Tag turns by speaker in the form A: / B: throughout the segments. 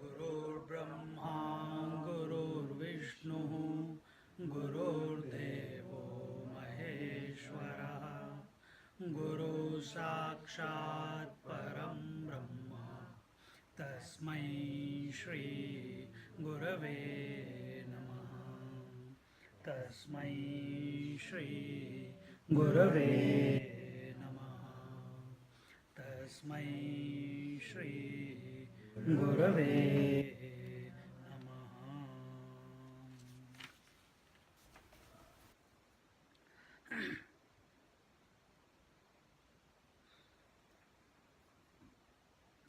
A: गुरुर्ब्रह्मा गुरुर्विष्णुः गुरुर्देवो महेश्वरः गुरु साक्षात् परं ब्रह्म तस्मै श्री गुरवे नमः तस्मै श्री गुरवे नमः तस्मै श्री गुरवे नमः.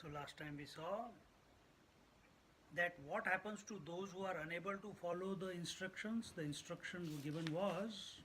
A: So last time we saw that what happens to those who are unable to follow the instructions. The instruction given was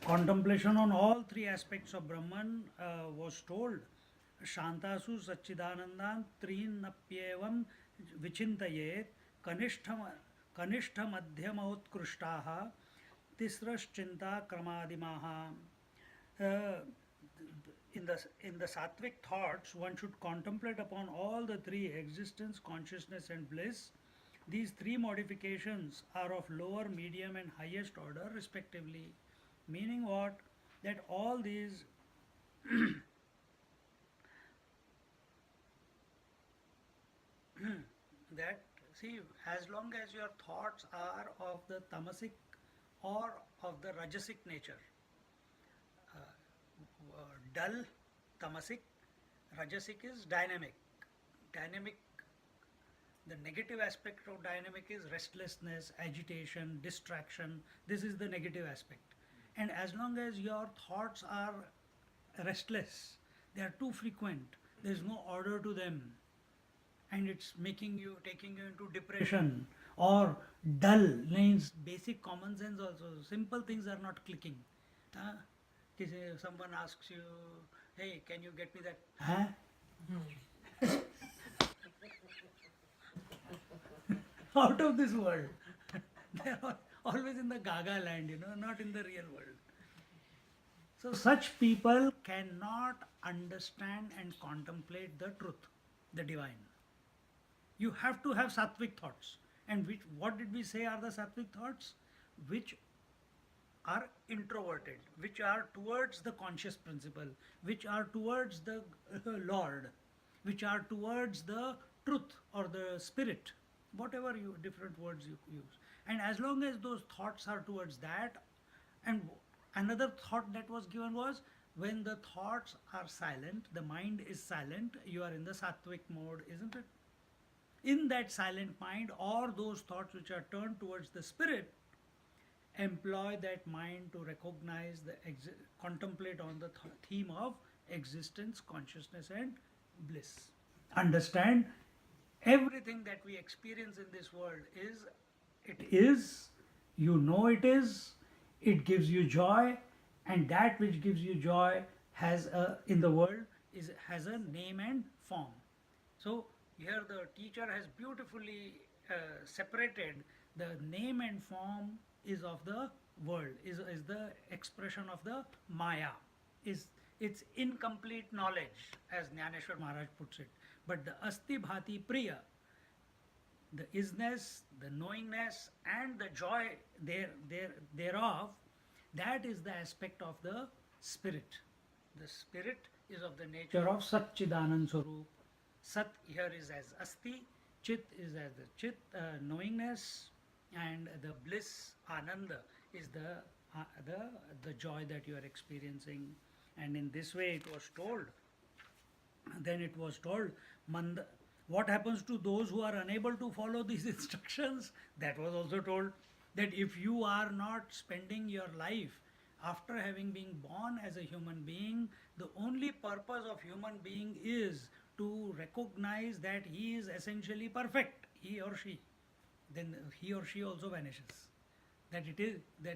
A: contemplation on all three aspects of Brahman was told. Shantasu Satchidanandan Trinapyevam Vichintayet Kanishta Madhyama Utkrishtaha Tisraschinta Kramadimaha. In the sattvic thoughts, one should contemplate upon all the three: existence, consciousness, and bliss. These three modifications are of lower, medium, and highest order, respectively. Meaning what? That all these that see, as long as your thoughts are of the tamasic or of the rajasic nature, dull, tamasic, rajasic is dynamic. Dynamic, the negative aspect of dynamic is restlessness, agitation, distraction. This is the negative aspect. And as long as your thoughts are restless, they are too frequent, there is no order to them, and it's taking you into depression or dull, means basic common sense also. Simple things are not clicking. Someone asks you, hey, can you get me that? Huh? Out of this world. They are always in the gaga land, not in the real world. So such people cannot understand and contemplate the truth, the divine. You have to have sattvic thoughts. And what did we say are the sattvic thoughts? Which are introverted, which are towards the conscious principle, which are towards the Lord, which are towards the truth or the spirit, whatever different words you use. And as long as those thoughts are towards that, and another thought that was given was, when the thoughts are silent, the mind is silent, you are in the sattvic mode, isn't it? In that silent mind, or those thoughts which are turned towards the spirit, employ that mind to recognize contemplate on the theme of existence, consciousness, and bliss. Understand, everything that we experience in this world it is, it gives you joy, and that which gives you joy has in the world has a name and form. So here the teacher has beautifully separated the name and form is of the world, is the expression of the Maya, it's incomplete knowledge, as Jnaneshwar Maharaj puts it. But the Asti Bhati Priya, the isness, the knowingness, and the joy thereof, that is the aspect of the spirit. The spirit is of the nature of Satchidanand Swarup. Sat here is as Asti, Chit is as the Chit, knowingness, and the bliss, Ananda, is the joy that you are experiencing. And in this way it was told. Then it was told, what happens to those who are unable to follow these instructions? That was also told, that if you are not spending your life after having been born as a human being, the only purpose of human being is to recognize that he is essentially perfect, he or she, then he or she also vanishes. That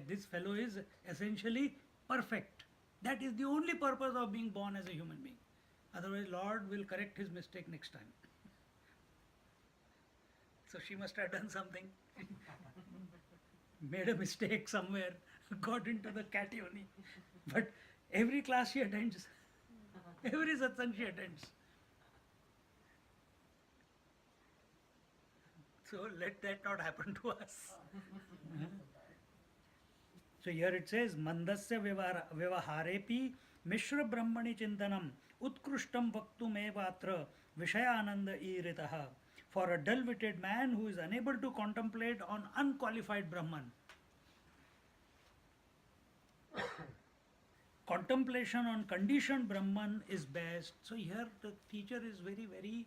A: this fellow is essentially perfect. That is the only purpose of being born as a human being. Otherwise, Lord will correct his mistake next time. So she must have done something, made a mistake somewhere, got into the Katyoni. But every class she attends, every satsang she attends. So let that not happen to us. So here it says, Mandasya Vyavaharepi Mishra Brahmani Chintanam Utkrishtam Vaktumevatra Vishayananda Iritaha. For a dull-witted man who is unable to contemplate on unqualified Brahman, contemplation on conditioned Brahman is best. So here the teacher is very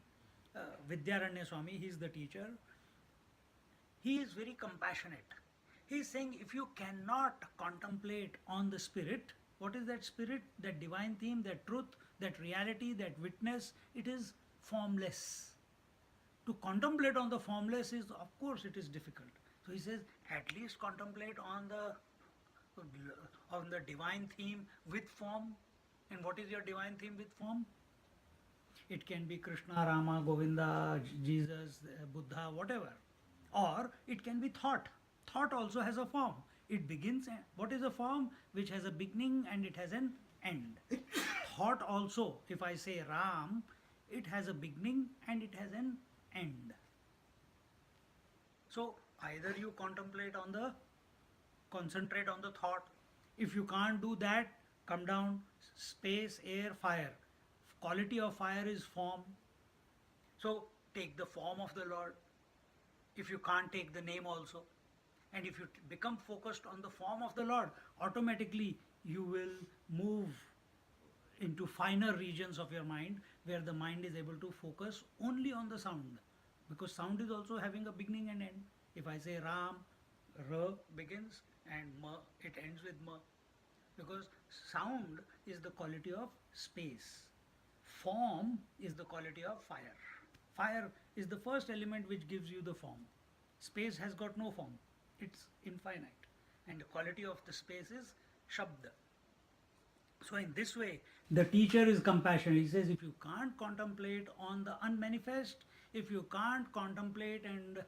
A: Vidyaranya Swami, he is the teacher. He is very compassionate. He is saying if you cannot contemplate on the spirit, what is that spirit? That divine theme, that truth, that reality, that witness, it is formless. To contemplate on the formless is, of course, it is difficult. So he says, at least contemplate on the divine theme with form. And what is your divine theme with form? It can be Krishna, Rama, Govinda, Jesus, Buddha, whatever. Or it can be thought. Thought also has a form. It begins, what is a form? Which has a beginning and it has an end. Thought also, if I say Ram, it has a beginning and it has an end. So either you contemplate on concentrate on the thought. If you can't do that, come down, space, air, fire. Quality of fire is form. So take the form of the Lord. If you can't take the name also. And if you become focused on the form of the Lord, automatically you will move into finer regions of your mind where the mind is able to focus only on the sound. Because sound is also having a beginning and end. If I say Ram, R begins and Ma, it ends with Ma. Because sound is the quality of space. Form is the quality of fire. Fire is the first element which gives you the form. Space has got no form. It's infinite. And the quality of the space is Shabda. So in this way, the teacher is compassionate. He says, if you can't contemplate on the unmanifest, if you can't contemplate and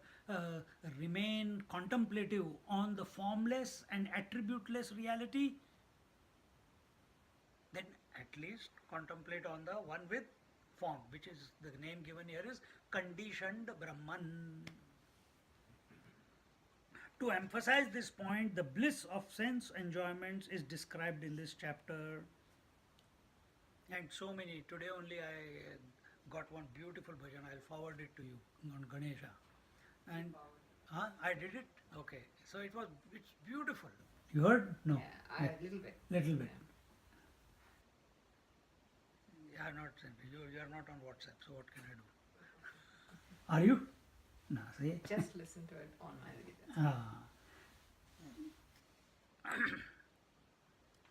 A: remain contemplative on the formless and attributeless reality, then at least contemplate on the one with form, which is the name given here is conditioned Brahman. To emphasize this point, the bliss of sense enjoyments is described in this chapter. And so many, today only I got one beautiful bhajan, I'll forward it to you on Ganesha. And I did it? Okay. So it's beautiful. You heard? No.
B: Yeah, a little bit.
A: Little bit. You are not you are not on WhatsApp, so what can I do? Are you? No, see?
B: Just listen to it on my video.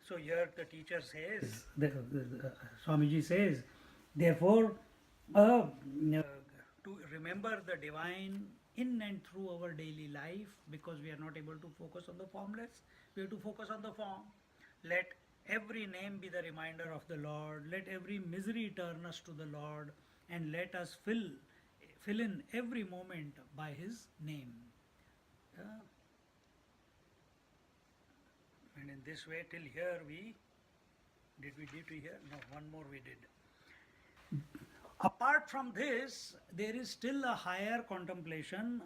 A: So here the teacher says, Swamiji says, therefore, to remember the divine in and through our daily life, because we are not able to focus on the formless, we have to focus on the form. Let every name be the reminder of the Lord, let every misery turn us to the Lord, and let us fill in every moment by His name. And in this way, till here did we hear? No, one more we did. Apart from this, there is still a higher contemplation,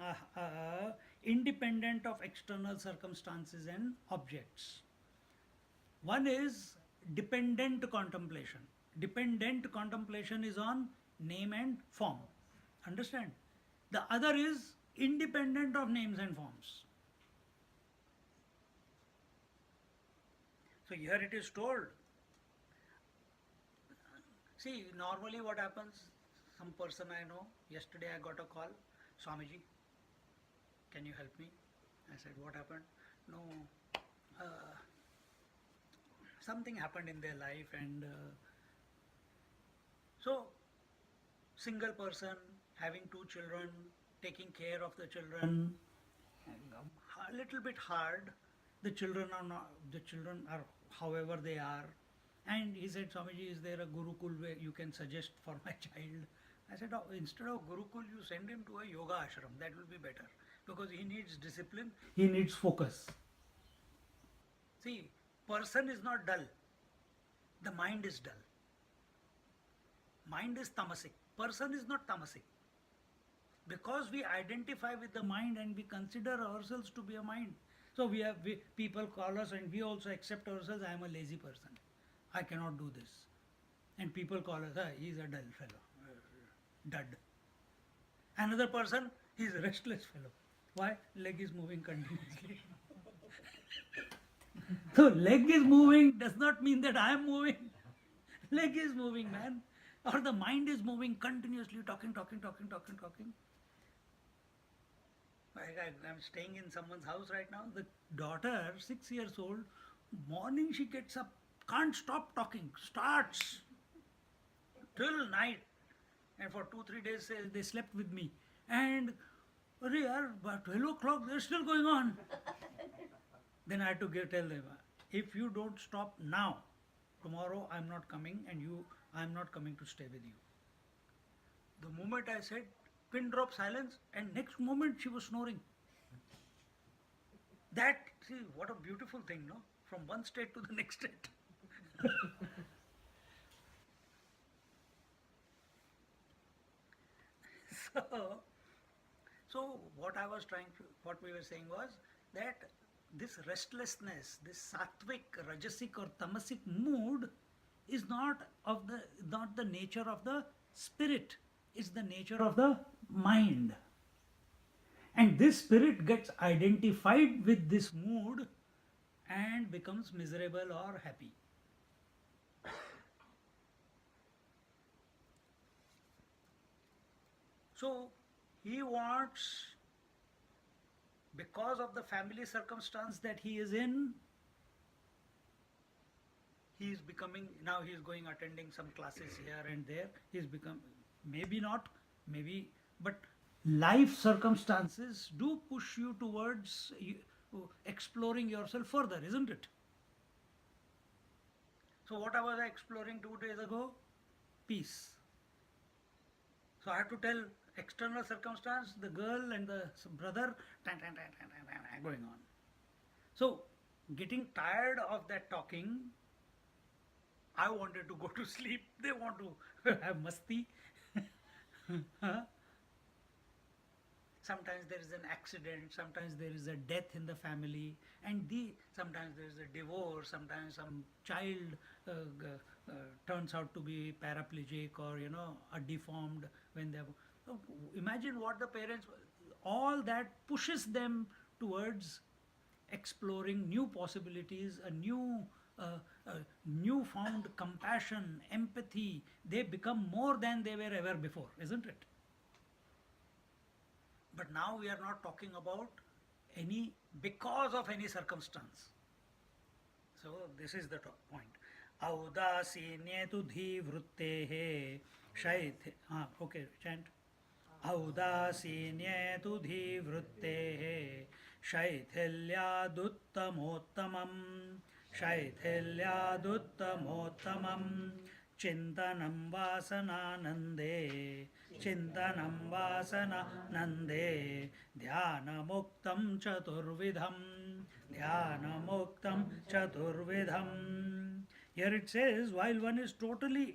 A: independent of external circumstances and objects. One is dependent contemplation. Dependent contemplation is on name and form. Understand? The other is independent of names and forms. So here it is told. See, normally what happens, some person I know, yesterday I got a call, Swamiji, can you help me? I said, what happened? No, something happened in their life, and so single person, having 2 children, taking care of the children, a little bit hard. The children are however they are. And he said, Swamiji, is there a Gurukul way you can suggest for my child? I said, oh, instead of Gurukul, you send him to a yoga ashram. That will be better because he needs discipline, he needs focus. See, person is not dull, the mind is dull. Mind is tamasic, person is not tamasic. Because we identify with the mind and we consider ourselves to be a mind. So people call us and we also accept ourselves, I am a lazy person. I cannot do this. And people call us, he is a dull fellow, dud. Another person, he is a restless fellow. Why? Leg is moving continuously. So leg is moving does not mean that I am moving. Leg is moving, man. Or the mind is moving continuously, talking. I'm staying in someone's house right now. The daughter, 6 years old, morning she gets up, can't stop talking, starts till night. And for 2-3 days they slept with me. And by 12 o'clock they're still going on. Then I had to tell them, if you don't stop now, tomorrow I'm not coming and I'm not coming to stay with you. The moment I said, pin drop silence, and next moment she was snoring. That, see, what a beautiful thing, no? From one state to the next state. So what we were saying was that this restlessness, this sattvic, rajasic or tamasic mood is not the nature of the spirit, it's the nature of the mind. And this spirit gets identified with this mood and becomes miserable or happy. So he wants, because of the family circumstance that he is in, he is going attending some classes here and there. He's become, maybe not, maybe, but life circumstances do push you towards exploring yourself further, isn't it? So what I was exploring 2 days ago? Peace. So I have to tell external circumstance, the girl and the brother, going on. So getting tired of that talking, I wanted to go to sleep. They want to have masti. Sometimes there is an accident, sometimes there is a death in the family, and sometimes there is a divorce, sometimes some child turns out to be paraplegic or a deformed when they. So imagine what the parents, all that pushes them towards exploring new possibilities, a newfound compassion, empathy. They become more than they were ever before, isn't it? But now we are not talking about because of any circumstance. So this is the point. Audasinye tu dhi vruttehe shaith. Okay, chant. Audasinye tu dhi vruttehe shaithilyaduttamotthamam shaithilyaduttamotthamam चिंतनं वासनानंदे ध्यानमुक्तं चतुर्विधं. Here it says, while one is totally